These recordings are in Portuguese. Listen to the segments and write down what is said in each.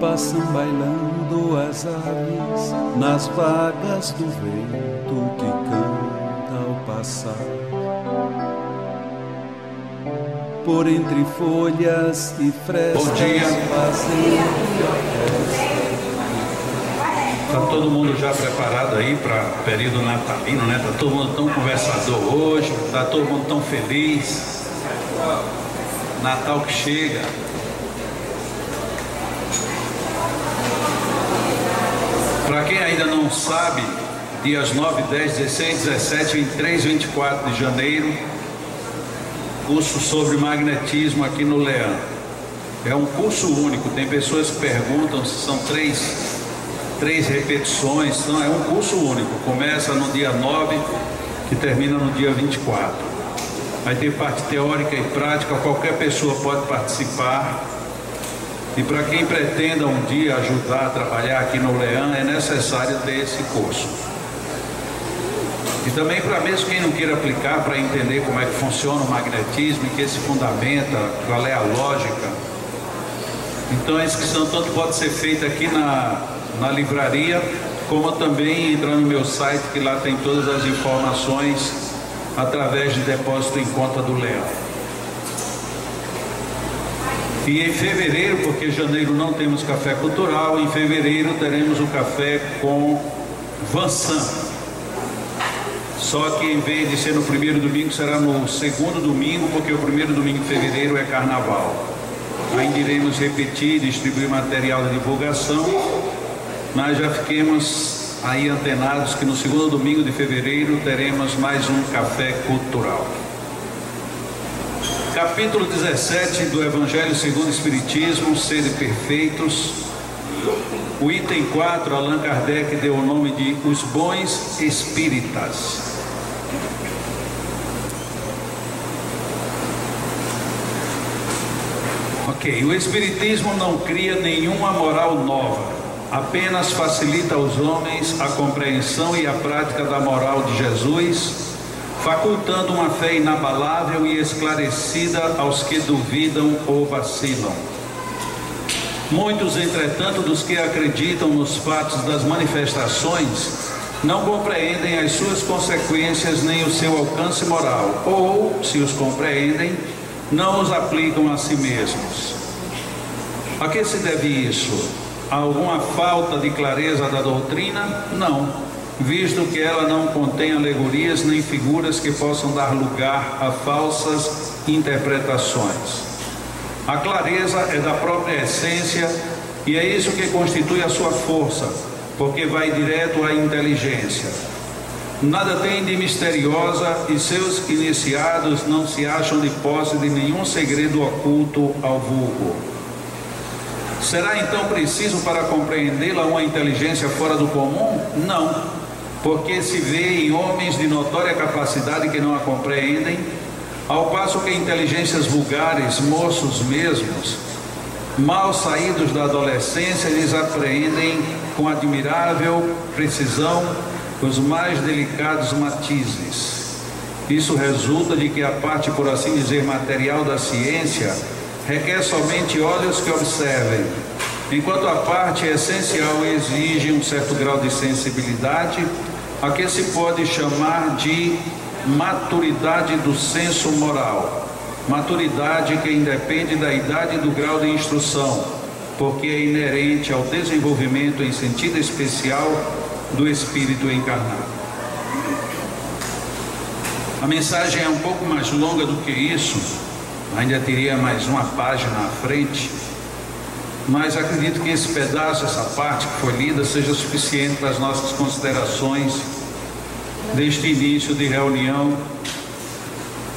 Passam bailando as aves nas vagas do vento que canta ao passar. Por entre folhas e frestas. Bom dia. Está todo mundo já preparado aí para o período natalino, né? Está todo mundo tão conversador hoje, está todo mundo tão feliz. Natal que chega. Para quem ainda não sabe, dias 9, 10, 16, 17, 23 e 24 de janeiro, curso sobre magnetismo aqui no Leão. É um curso único, tem pessoas que perguntam se são três repetições. Não, é um curso único, começa no dia 9 que termina no dia 24. Vai ter parte teórica e prática, qualquer pessoa pode participar. E para quem pretenda um dia ajudar a trabalhar aqui no Leão, é necessário ter esse curso. E também para mesmo quem não queira aplicar, para entender como é que funciona o magnetismo, em que se fundamenta, qual é a lógica. Então a inscrição tanto pode ser feita aqui na livraria, como também entrar no meu site, que lá tem todas as informações através de depósito em conta do Leão. E em fevereiro, porque em janeiro não temos café cultural, em fevereiro teremos o café com Vansan. Só que em vez de ser no primeiro domingo, será no segundo domingo, porque o primeiro domingo de fevereiro é carnaval. Ainda iremos repetir, distribuir material de divulgação, mas já fiquemos aí antenados que no segundo domingo de fevereiro teremos mais um café cultural. Capítulo 17 do Evangelho segundo o Espiritismo, Sede Perfeitos. O item 4, Allan Kardec deu o nome de Os Bons Espíritas. Ok, o Espiritismo não cria nenhuma moral nova, apenas facilita aos homens a compreensão e a prática da moral de Jesus, facultando uma fé inabalável e esclarecida aos que duvidam ou vacilam. Muitos, entretanto, dos que acreditam nos fatos das manifestações, não compreendem as suas consequências nem o seu alcance moral, ou, se os compreendem, não os aplicam a si mesmos. A que se deve isso? A alguma falta de clareza da doutrina? Não, visto que ela não contém alegorias nem figuras que possam dar lugar a falsas interpretações. A clareza é da própria essência e é isso que constitui a sua força, porque vai direto à inteligência. Nada tem de misteriosa e seus iniciados não se acham de posse de nenhum segredo oculto ao vulgo. Será então preciso para compreendê-la uma inteligência fora do comum? Não, porque se vê em homens de notória capacidade que não a compreendem, ao passo que inteligências vulgares, moços mesmos, mal saídos da adolescência, eles apreendem com admirável precisão os mais delicados matizes. Isso resulta de que a parte, por assim dizer, material da ciência requer somente olhos que observem, enquanto a parte essencial exige um certo grau de sensibilidade, a que se pode chamar de maturidade do senso moral. Maturidade que independe da idade e do grau de instrução, porque é inerente ao desenvolvimento em sentido especial do espírito encarnado. A mensagem é um pouco mais longa do que isso, ainda teria mais uma página à frente, mas acredito que esse pedaço, essa parte que foi lida, seja suficiente para as nossas considerações deste início de reunião,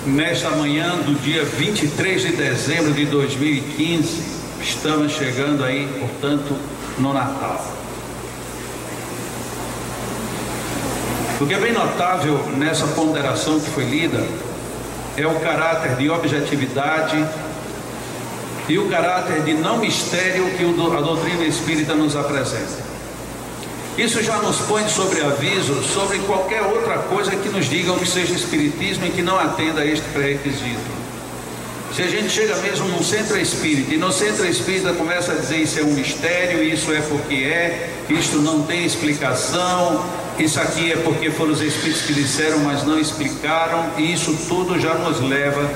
nesta manhã do dia 23 de dezembro de 2015, estamos chegando aí, portanto, no Natal. O que é bem notável nessa ponderação que foi lida é o caráter de objetividade e o caráter de não mistério que a doutrina espírita nos apresenta. Isso já nos põe sobre aviso sobre qualquer outra coisa que nos digam que seja espiritismo e que não atenda a este pré-requisito. Se a gente chega mesmo num centro espírita, e no centro espírita começa a dizer isso é um mistério, isso é porque isto não tem explicação, isso aqui é porque foram os espíritos que disseram, mas não explicaram, e isso tudo já nos leva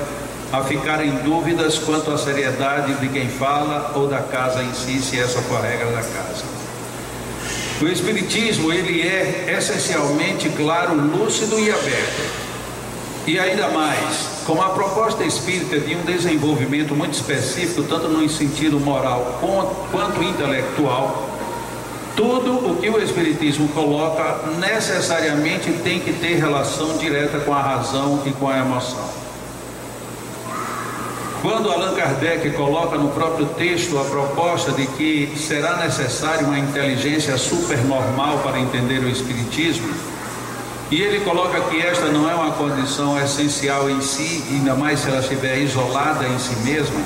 a ficar em dúvidas quanto à seriedade de quem fala ou da casa em si, se essa for a regra da casa. O Espiritismo, ele é essencialmente claro, lúcido e aberto. E ainda mais, como a proposta espírita de um desenvolvimento muito específico, tanto no sentido moral quanto intelectual, tudo o que o Espiritismo coloca necessariamente tem que ter relação direta com a razão e com a emoção. Quando Allan Kardec coloca no próprio texto a proposta de que será necessária uma inteligência supernormal para entender o Espiritismo, e ele coloca que esta não é uma condição essencial em si, ainda mais se ela estiver isolada em si mesma,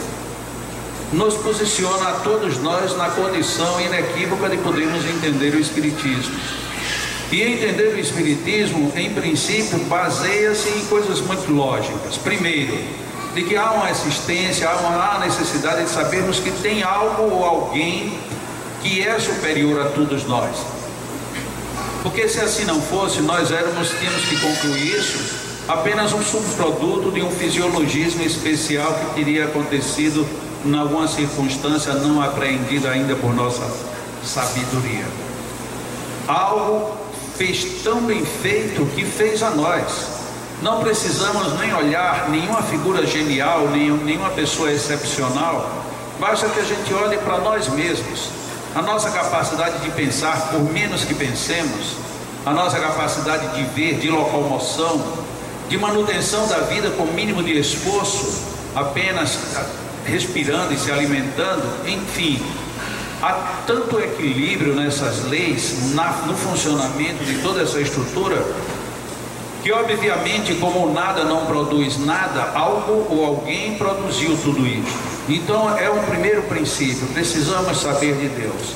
nos posiciona a todos nós na condição inequívoca de podermos entender o Espiritismo. E entender o Espiritismo, em princípio, baseia-se em coisas muito lógicas. Primeiro, de que há uma existência, há uma necessidade de sabermos que tem algo ou alguém que é superior a todos nós. Porque se assim não fosse, nós tínhamos que concluir isso apenas um subproduto de um fisiologismo especial que teria acontecido em alguma circunstância não apreendida ainda por nossa sabedoria. Algo fez tão bem feito que fez a nós. Não precisamos nem olhar nenhuma figura genial, nenhuma pessoa excepcional. Basta que a gente olhe para nós mesmos. A nossa capacidade de pensar, por menos que pensemos, a nossa capacidade de ver, de locomoção, de manutenção da vida com mínimo de esforço, apenas respirando e se alimentando, enfim, há tanto equilíbrio nessas leis, no funcionamento de toda essa estrutura, que obviamente, como nada não produz nada, algo ou alguém produziu tudo isso. Então é um primeiro princípio, precisamos saber de Deus.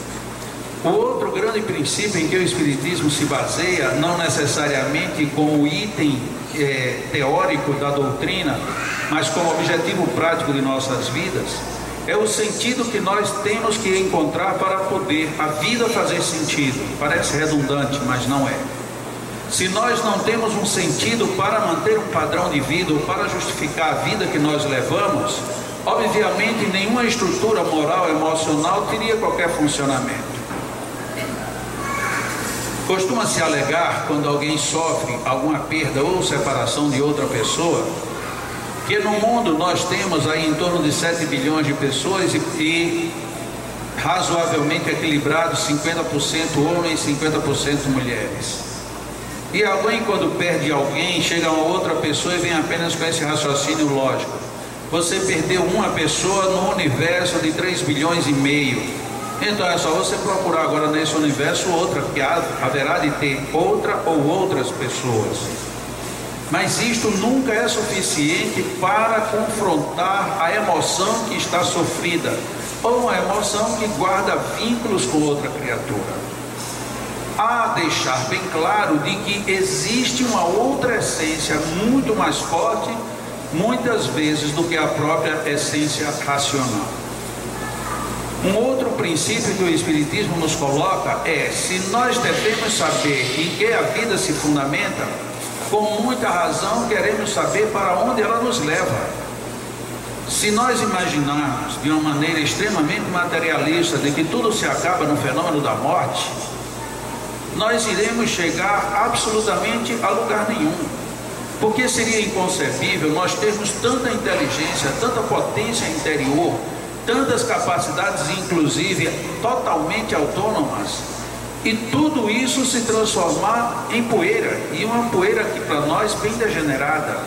O outro grande princípio em que o Espiritismo se baseia, não necessariamente como item teórico da doutrina, mas como objetivo prático de nossas vidas, é o sentido que nós temos que encontrar para poder a vida fazer sentido. Parece redundante, mas não é. Se nós não temos um sentido para manter um padrão de vida ou para justificar a vida que nós levamos, obviamente nenhuma estrutura moral, emocional teria qualquer funcionamento. Costuma-se alegar, quando alguém sofre alguma perda ou separação de outra pessoa, que no mundo nós temos aí em torno de 7 bilhões de pessoas e razoavelmente equilibrados, 50% homens e 50% mulheres. E alguém, quando perde alguém, chega a uma outra pessoa e vem apenas com esse raciocínio lógico. Você perdeu uma pessoa no universo de 3 bilhões e meio. Então é só você procurar agora nesse universo outra, que haverá de ter outra ou outras pessoas. Mas isto nunca é suficiente para confrontar a emoção que está sofrida, ou a emoção que guarda vínculos com outra criatura. A deixar bem claro de que existe uma outra essência muito mais forte, muitas vezes, do que a própria essência racional. Um outro princípio que o Espiritismo nos coloca é: se nós devemos saber em que a vida se fundamenta, com muita razão queremos saber para onde ela nos leva. Se nós imaginarmos de uma maneira extremamente materialista de que tudo se acaba no fenômeno da morte, nós iremos chegar absolutamente a lugar nenhum. Porque seria inconcebível nós termos tanta inteligência, tanta potência interior, tantas capacidades, inclusive totalmente autônomas, e tudo isso se transformar em poeira, e uma poeira que para nós bem degenerada.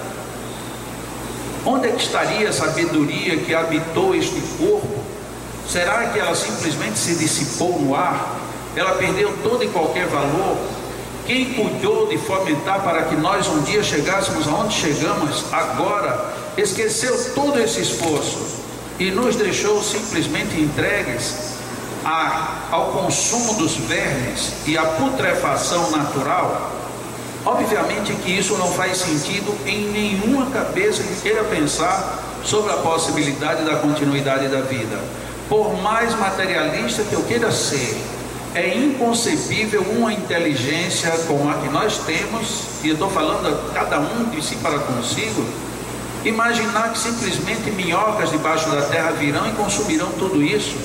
Onde é que estaria a sabedoria que habitou este corpo? Será que ela simplesmente se dissipou no ar? Ela perdeu todo e qualquer valor? Quem cuidou de fomentar para que nós um dia chegássemos aonde chegamos agora, esqueceu todo esse esforço e nos deixou simplesmente entregues ao consumo dos vermes e à putrefação natural? Obviamente que isso não faz sentido em nenhuma cabeça que queira pensar sobre a possibilidade da continuidade da vida. Por mais materialista que eu queira ser, é inconcebível uma inteligência como a que nós temos, e eu estou falando a cada um de si para consigo, imaginar que simplesmente minhocas debaixo da terra virão e consumirão tudo isso.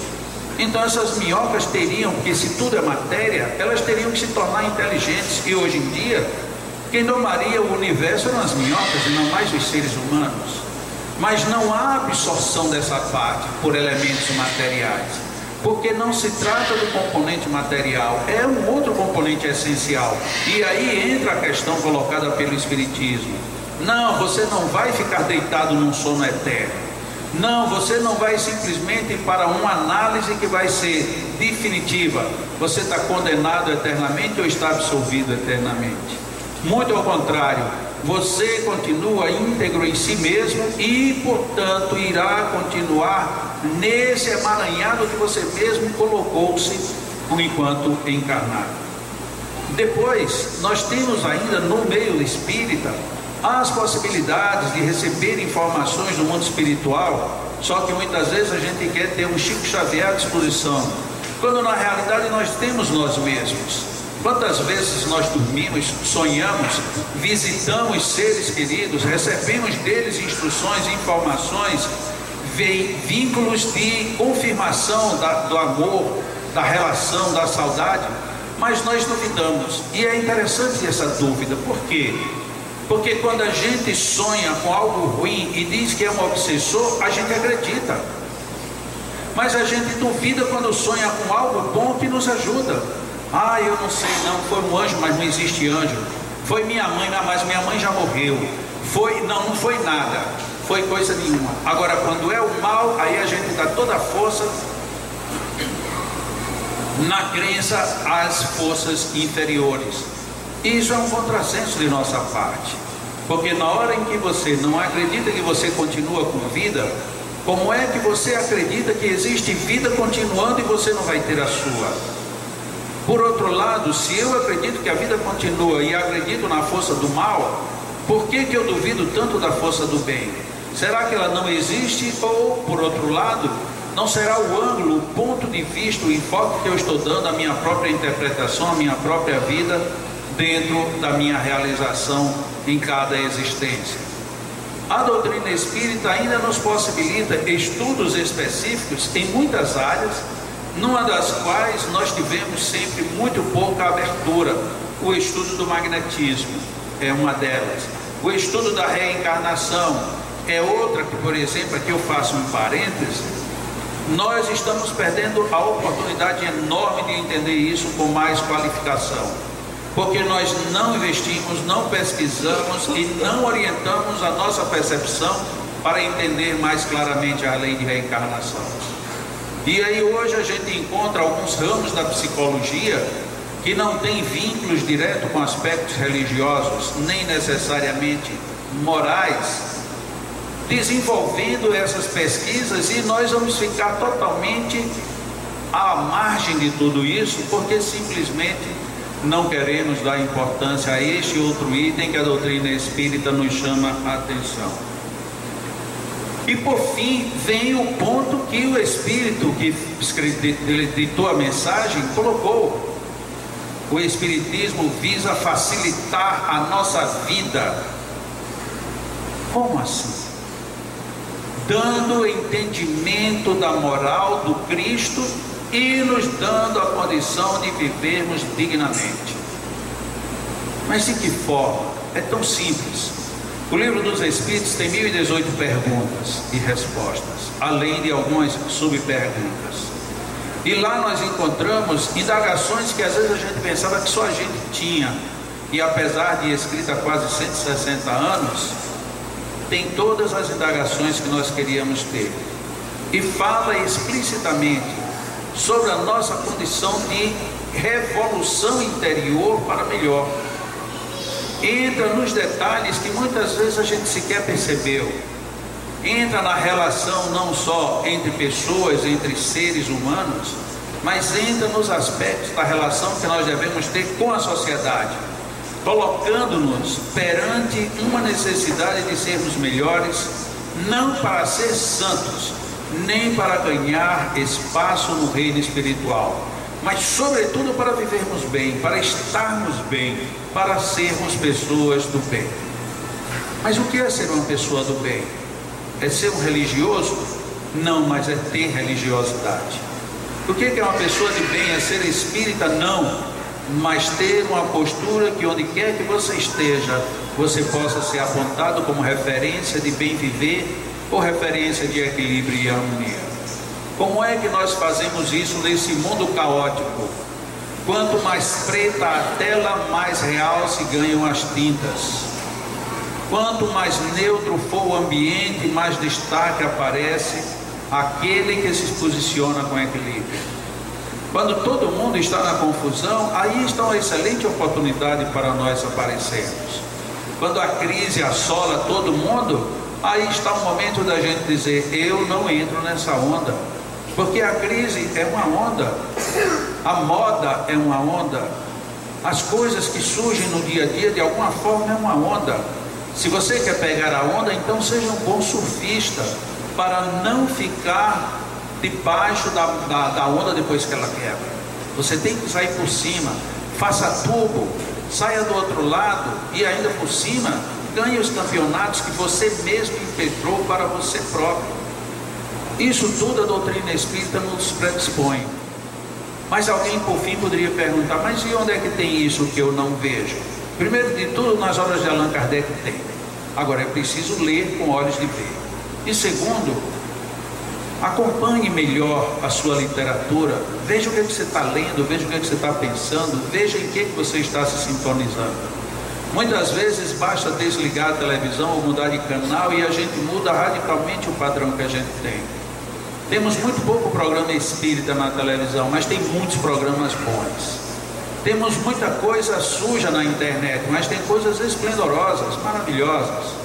Então essas minhocas teriam, porque se tudo é matéria, elas teriam que se tornar inteligentes, e hoje em dia, quem domaria o universo eram as minhocas e não mais os seres humanos. Mas não há absorção dessa parte por elementos materiais, porque não se trata do componente material, é um outro componente essencial. E aí entra a questão colocada pelo Espiritismo. Não, você não vai ficar deitado num sono eterno. Não, você não vai simplesmente para uma análise que vai ser definitiva. Você está condenado eternamente ou está absolvido eternamente? Muito ao contrário, você continua íntegro em si mesmo e, portanto, irá continuar nesse emaranhado que você mesmo colocou-se enquanto encarnado. Depois, nós temos ainda no meio espírita as possibilidades de receber informações do mundo espiritual, só que muitas vezes a gente quer ter um Chico Xavier à disposição, quando na realidade nós temos nós mesmos. Quantas vezes nós dormimos, sonhamos, visitamos seres queridos, recebemos deles instruções, informações, vínculos de confirmação do amor, da relação, da saudade, mas nós duvidamos. E é interessante essa dúvida. Por quê? Porque quando a gente sonha com algo ruim e diz que é um obsessor, a gente acredita. Mas a gente duvida quando sonha com algo bom que nos ajuda. Ah, eu não sei, não, foi um anjo, mas não existe anjo. Foi minha mãe, mas minha mãe já morreu. Não foi nada, foi coisa nenhuma. Agora, quando é o mal, aí a gente dá toda a força na crença às forças inferiores. Isso é um contrassenso de nossa parte, porque na hora em que você não acredita que você continua com vida, como é que você acredita que existe vida continuando e você não vai ter a sua? Por outro lado, se eu acredito que a vida continua e acredito na força do mal, por que eu duvido tanto da força do bem? Será que ela não existe? Ou, por outro lado, não será o ângulo, o ponto de vista, o enfoque que eu estou dando à minha própria interpretação, à minha própria vida, dentro da minha realização em cada existência? A doutrina espírita ainda nos possibilita estudos específicos em muitas áreas, numa das quais nós tivemos sempre muito pouca abertura. O estudo do magnetismo é uma delas. O estudo da reencarnação é outra que, por exemplo, aqui eu faço um parêntese, nós estamos perdendo a oportunidade enorme de entender isso com mais qualificação, porque nós não investimos, não pesquisamos e não orientamos a nossa percepção para entender mais claramente a lei de reencarnação. E aí hoje a gente encontra alguns ramos da psicologia que não têm vínculos diretos com aspectos religiosos, nem necessariamente morais, desenvolvendo essas pesquisas, e nós vamos ficar totalmente à margem de tudo isso, porque simplesmente não queremos dar importância a este outro item que a doutrina espírita nos chama a atenção. E por fim vem o ponto que o Espírito que ditou a mensagem colocou. O Espiritismo visa facilitar a nossa vida. Como assim? Dando entendimento da moral do Cristo e nos dando a condição de vivermos dignamente. Mas de que forma? É tão simples. O Livro dos Espíritos tem 1018 perguntas e respostas, além de algumas subperguntas. E lá nós encontramos indagações que às vezes a gente pensava que só a gente tinha. E apesar de escrita há quase 160 anos, tem todas as indagações que nós queríamos ter. E fala explicitamente sobre a nossa condição de revolução interior para melhor. Entra nos detalhes que muitas vezes a gente sequer percebeu. Entra na relação não só entre pessoas, entre seres humanos, mas entra nos aspectos da relação que nós devemos ter com a sociedade. colocando-nos perante uma necessidade de sermos melhores, não para ser santos, nem para ganhar espaço no reino espiritual, mas sobretudo para vivermos bem, para estarmos bem, para sermos pessoas do bem. Mas o que é ser uma pessoa do bem? É ser um religioso? Não, mas é ter religiosidade. O que é uma pessoa de bem? É ser espírita? Não, mas ter uma postura que onde quer que você esteja, você possa ser apontado como referência de bem viver ou referência de equilíbrio e harmonia. Como é que nós fazemos isso nesse mundo caótico? Quanto mais preta a tela, mais real se ganham as tintas. Quanto mais neutro for o ambiente, mais destaque aparece aquele que se posiciona com equilíbrio. Quando todo mundo está na confusão, aí está uma excelente oportunidade para nós aparecermos. Quando a crise assola todo mundo, aí está o momento da gente dizer: eu não entro nessa onda, porque a crise é uma onda, a moda é uma onda, as coisas que surgem no dia a dia de alguma forma é uma onda. Se você quer pegar a onda, então seja um bom surfista, para não ficar debaixo da onda depois que ela quebra. Você tem que sair por cima, faça tubo, saia do outro lado e ainda por cima ganhe os campeonatos que você mesmo impetrou para você próprio. Isso tudo a doutrina espírita nos predispõe. Mas alguém por fim poderia perguntar: mas e onde é que tem isso que eu não vejo? Primeiro de tudo, nas obras de Allan Kardec tem. Agora é preciso ler com olhos de ver. E segundo, acompanhe melhor a sua literatura, veja o que você está lendo, veja o que você está pensando, veja em que você está se sintonizando. Muitas vezes basta desligar a televisão ou mudar de canal e a gente muda radicalmente o padrão que a gente tem. Temos muito pouco programa espírita na televisão, mas tem muitos programas bons. Temos muita coisa suja na internet, mas tem coisas esplendorosas, maravilhosas.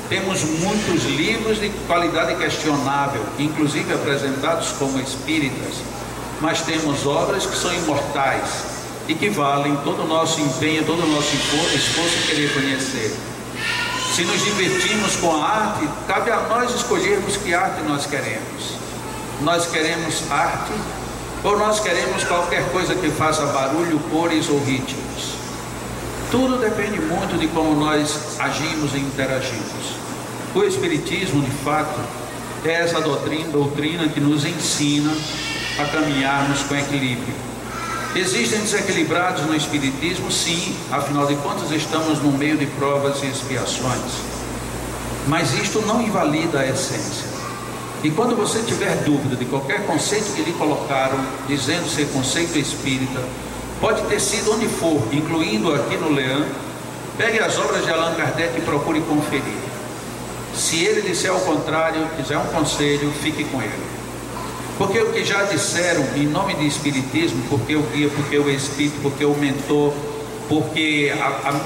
Temos muitos livros de qualidade questionável, inclusive apresentados como espíritas, mas temos obras que são imortais e que valem todo o nosso empenho, todo o nosso esforço em querer conhecer. Se nos divertimos com a arte, cabe a nós escolhermos que arte nós queremos. Nós queremos arte ou nós queremos qualquer coisa que faça barulho, cores ou ritmos? Tudo depende muito de como nós agimos e interagimos. O Espiritismo, de fato, é essa doutrina que nos ensina a caminharmos com equilíbrio. Existem desequilibrados no Espiritismo? Sim, afinal de contas estamos no meio de provas e expiações. Mas isto não invalida a essência. E quando você tiver dúvida de qualquer conceito que lhe colocaram, dizendo ser conceito espírita, pode ter sido onde for, incluindo aqui no Leão, pegue as obras de Allan Kardec e procure conferir. Se ele disser ao contrário, quiser um conselho, fique com ele. Porque o que já disseram em nome de espiritismo, porque o guia, porque o espírito, porque o mentor, porque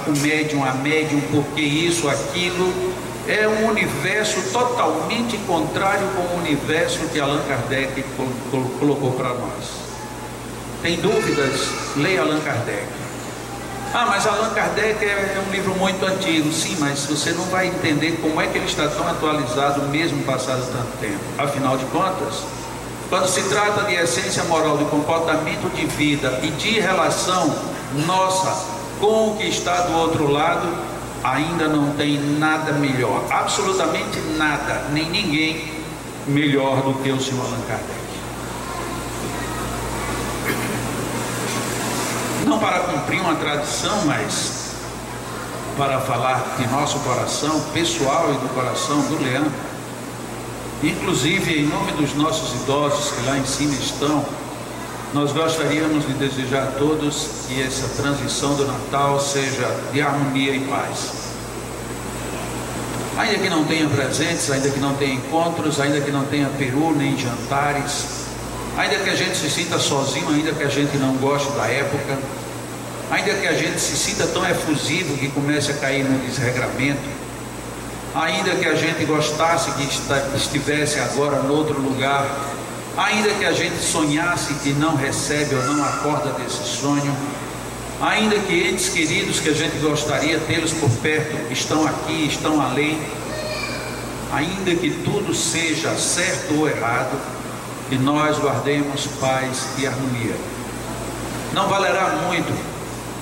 o médium, a médium, porque isso, aquilo, é um universo totalmente contrário com o universo que Allan Kardec colocou para nós. Tem dúvidas? Leia Allan Kardec. Ah, mas Allan Kardec é um livro muito antigo. Sim, mas você não vai entender como é que ele está tão atualizado mesmo passado tanto tempo. Afinal de contas, quando se trata de essência moral, de comportamento de vida e de relação nossa com o que está do outro lado, ainda não tem nada melhor, absolutamente nada, nem ninguém melhor do que o senhor Allan Kardec. Não para cumprir uma tradição, mas para falar de nosso coração pessoal e do coração do Leão. Inclusive, em nome dos nossos idosos que lá em cima estão, nós gostaríamos de desejar a todos que essa transição do Natal seja de harmonia e paz. Ainda que não tenha presentes, ainda que não tenha encontros, ainda que não tenha peru nem jantares, ainda que a gente se sinta sozinho, ainda que a gente não goste da época, ainda que a gente se sinta tão efusivo que comece a cair no desregramento, ainda que a gente gostasse que estivesse agora em outro lugar, ainda que a gente sonhasse que não recebe ou não acorda desse sonho, Ainda que entes queridos que a gente gostaria de tê-los por perto estão aqui, estão além, ainda que tudo seja certo ou errado, que nós guardemos paz e harmonia. Não valerá muito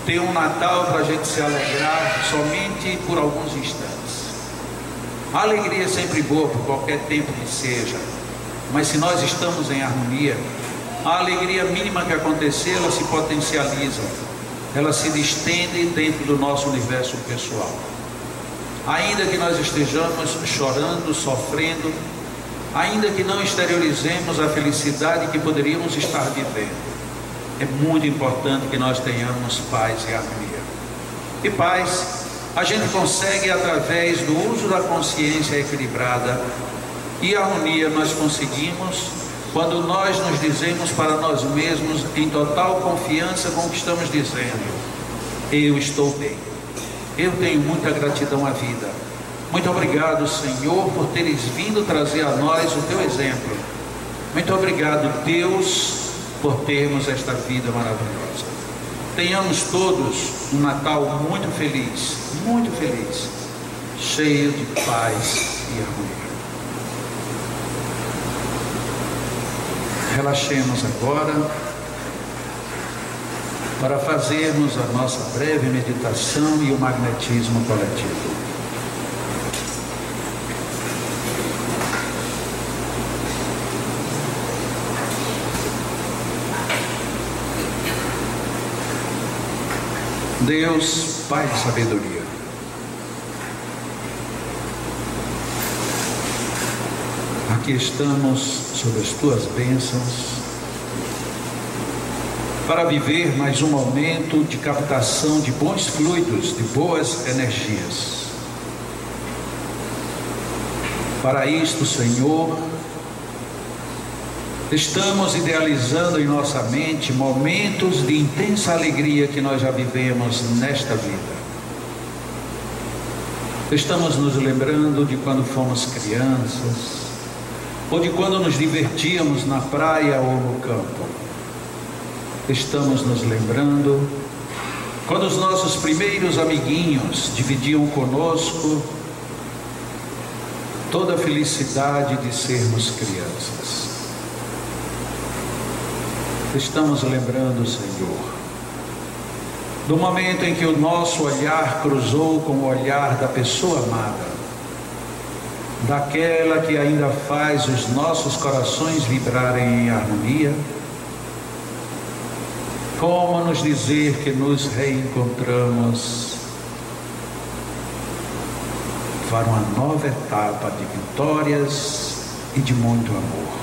ter um Natal para a gente se alegrar somente por alguns instantes. A alegria é sempre boa por qualquer tempo que seja, mas se nós estamos em harmonia, a alegria mínima que acontecer, ela se potencializa, ela se distende dentro do nosso universo pessoal. Ainda que nós estejamos chorando, sofrendo, ainda que não exteriorizemos a felicidade que poderíamos estar vivendo, é muito importante que nós tenhamos paz e harmonia. E paz a gente consegue através do uso da consciência equilibrada, e harmonia nós conseguimos quando nós nos dizemos para nós mesmos em total confiança com o que estamos dizendo: eu estou bem, eu tenho muita gratidão à vida. Muito obrigado, Senhor, por teres vindo trazer a nós o teu exemplo. Muito obrigado, Deus, por termos esta vida maravilhosa. Tenhamos todos um Natal muito feliz, cheio de paz e harmonia. Relaxemos agora para fazermos a nossa breve meditação e o magnetismo coletivo. Deus, Pai de sabedoria, aqui estamos sob as tuas bênçãos para viver mais um momento de captação de bons fluidos, de boas energias. Para isto, Senhor, estamos idealizando em nossa mente momentos de intensa alegria que nós já vivemos nesta vida. Estamos nos lembrando de quando fomos crianças, ou de quando nos divertíamos na praia ou no campo. Estamos nos lembrando quando os nossos primeiros amiguinhos dividiam conosco toda a felicidade de sermos crianças. Estamos lembrando, Senhor, do momento em que o nosso olhar cruzou com o olhar da pessoa amada, daquela que ainda faz os nossos corações vibrarem em harmonia. Como nos dizer que nos reencontramos para uma nova etapa de vitórias e de muito amor.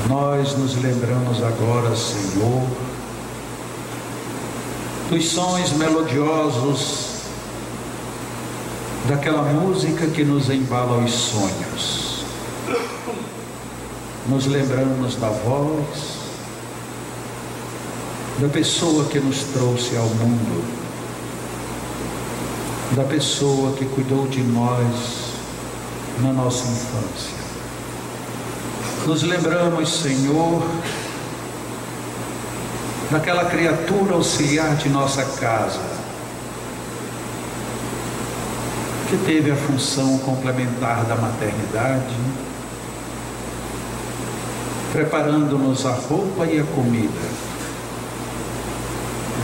Nós nos lembramos agora, Senhor, dos sons melodiosos daquela música que nos embala os sonhos. Nos lembramos da voz da pessoa que nos trouxe ao mundo, da pessoa que cuidou de nós na nossa infância. Nos lembramos, Senhor, daquela criatura auxiliar de nossa casa, que teve a função complementar da maternidade, preparando-nos a roupa e a comida,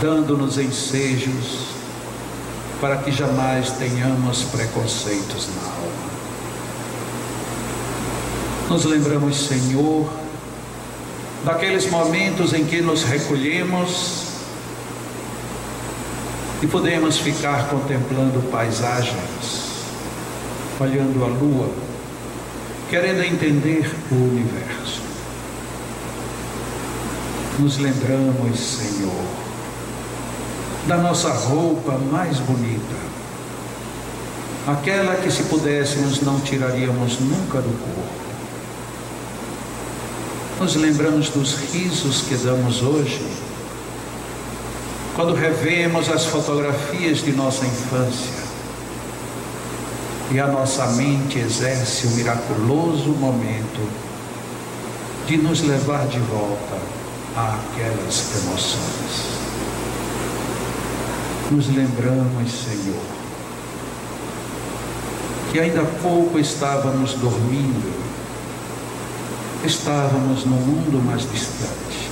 dando-nos ensejos para que jamais tenhamos preconceitos na alma. Nos lembramos, Senhor, daqueles momentos em que nos recolhemos e podemos ficar contemplando paisagens, olhando a lua, querendo entender o universo. Nos lembramos, Senhor, da nossa roupa mais bonita, aquela que, se pudéssemos, não tiraríamos nunca do corpo. Nos lembramos dos risos que damos hoje, quando revemos as fotografias de nossa infância, e a nossa mente exerce o miraculoso momento de nos levar de volta àquelas emoções. Nos lembramos, Senhor, que ainda há pouco estávamos dormindo, estávamos no mundo mais distante,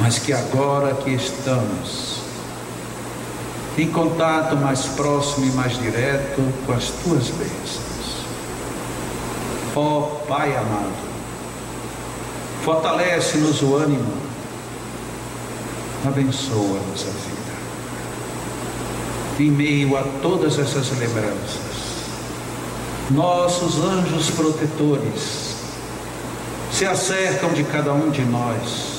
mas que agora que estamos em contato mais próximo e mais direto com as Tuas bênçãos. Ó Pai amado, fortalece-nos o ânimo, abençoa-nos a vida. Em meio a todas essas lembranças, nossos anjos protetores se acercam de cada um de nós,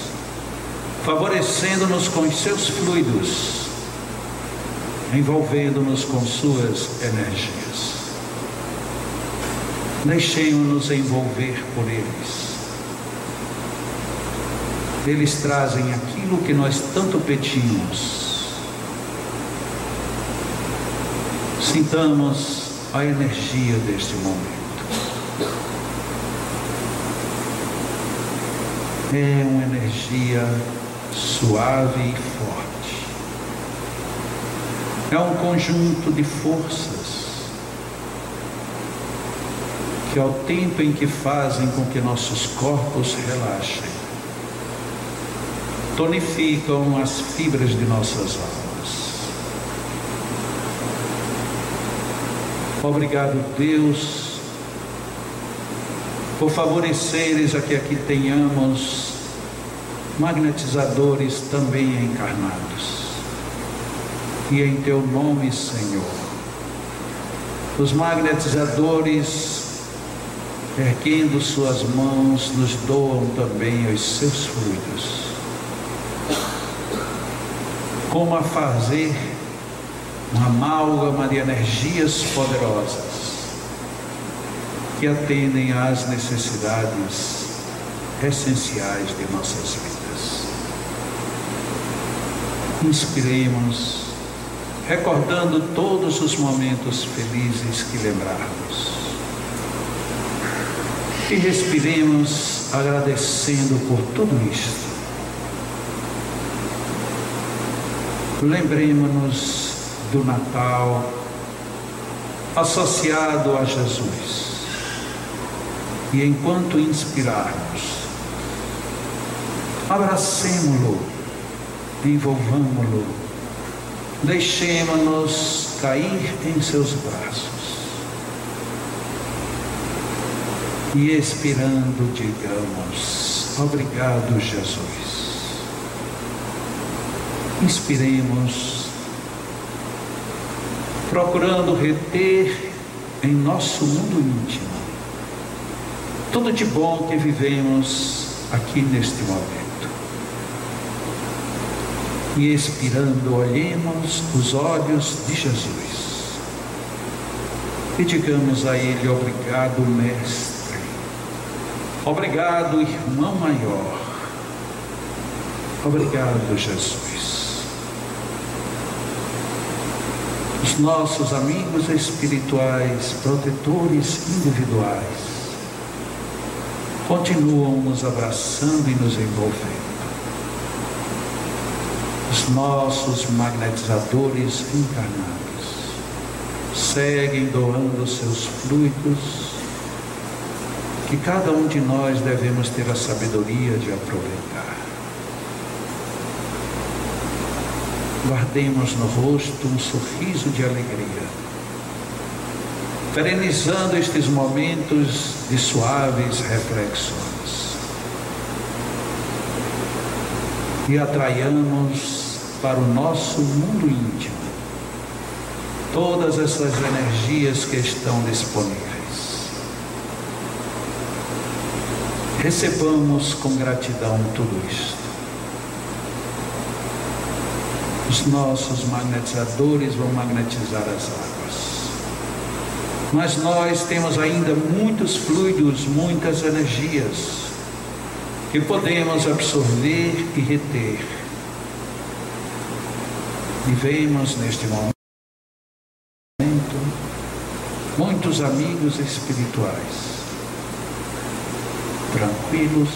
favorecendo-nos com os seus fluidos, envolvendo-nos com suas energias. Deixemos-nos envolver por eles. Eles trazem aquilo que nós tanto pedimos. Sintamos a energia deste momento. É uma energia suave e forte. É um conjunto de forças que, ao tempo em que fazem com que nossos corpos relaxem, tonificam as fibras de nossas almas. Obrigado, Deus, por favoreceres a que aqui tenhamos magnetizadores também encarnados. E em Teu nome, Senhor, os magnetizadores, erguendo suas mãos, nos doam também os seus fluidos, como a fazer uma amálgama de energias poderosas que atendem às necessidades essenciais de nossas vidas. Inspiremos, recordando todos os momentos felizes que lembrarmos, e respiremos agradecendo por tudo isto. Lembremos-nos do Natal associado a Jesus, e enquanto inspirarmos, abracemo-lo, envolvamo-lo, deixemo-nos cair em seus braços e, expirando, digamos: obrigado, Jesus. Inspiremos, procurando reter em nosso mundo íntimo tudo de bom que vivemos aqui neste momento. E expirando, olhemos os olhos de Jesus e digamos a Ele: obrigado, Mestre, obrigado, Irmão Maior, obrigado, Jesus. Os nossos amigos espirituais, protetores individuais, continuam nos abraçando e nos envolvendo. Os nossos magnetizadores encarnados seguem doando seus fluidos, que cada um de nós devemos ter a sabedoria de aproveitar. Guardemos no rosto um sorriso de alegria, perenizando estes momentos de suaves reflexões, e atraiamos para o nosso mundo íntimo todas essas energias que estão disponíveis. Recebamos com gratidão tudo isto. Os nossos magnetizadores vão magnetizar as águas, mas nós temos ainda muitos fluidos, muitas energias que podemos absorver e reter. E vemos neste momento muitos amigos espirituais tranquilos,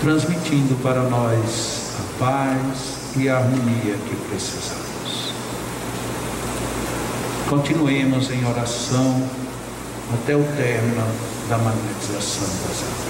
transmitindo para nós a paz e a harmonia que precisamos. Continuemos em oração até o término da magnetização das águas.